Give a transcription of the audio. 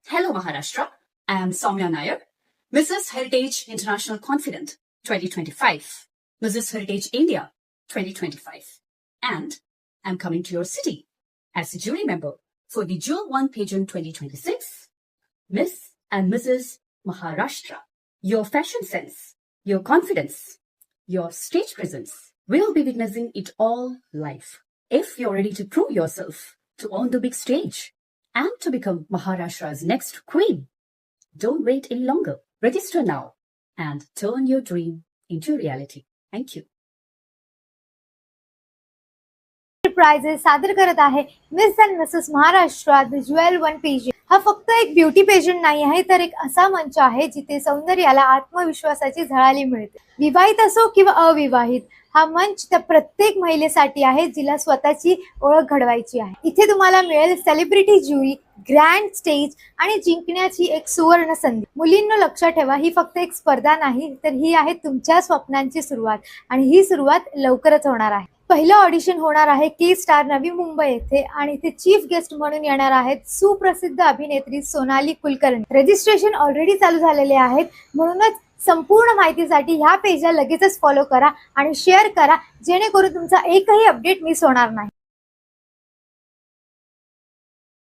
Hello, Maharashtra. I am Soumya Nair, Mrs. Heritage International Confident 2025, Mrs. Heritage India 2025, and I'm coming to your city as a jury member for the Jewel 1 Pageant 2026, Miss and Mrs. Maharashtra. Your fashion sense, your confidence, your stage presence, we'll be witnessing it all live. If you're ready to prove yourself, to own the big stage, and to become Maharashtra's next queen, don't wait any longer. Register now and turn your dream into reality. Thank you. Prizes सादर करत आहे Miss and Mrs Maharashtra the jewel 1 pageant. हा फक्त एक beauty pageant नाही आहे, तर एक असा मंच आहे जिथे सौंदर्याला आत्मविश्वासाची झळाळी मिळते. विवाहित असो किंवा अविवाहित, हा मंच त्या प्रत्येक महिलेसाठी आहे जिला स्वतःची ओळख घडवायची आहे. इथे तुम्हाला मिळेल सेलिब्रिटी ज्युरी, ग्रँड स्टेज आणि जिंकण्याची एक सुवर्ण संधी. मुलींनो लक्षात ठेवा, ही फक्त एक स्पर्धा नाही, तर ही आहे तुमच्या स्वप्नांची सुरुवात आणि ही सुरुवात लवकरच होणार आहे. पहिलं ऑडिशन होणार आहे के स्टार नवी मुंबई येथे आणि इथे चीफ गेस्ट म्हणून येणार आहेत सुप्रसिद्ध अभिनेत्री सोनाली कुलकर्णी. रजिस्ट्रेशन ऑलरेडी चालू झालेले आहेत, म्हणूनच संपूर्ण माहितीसाठी ह्या पेजला लगेचच फॉलो करा आणि शेअर करा, जेणेकरून तुमचा एकही अपडेट मिस होणार नाही.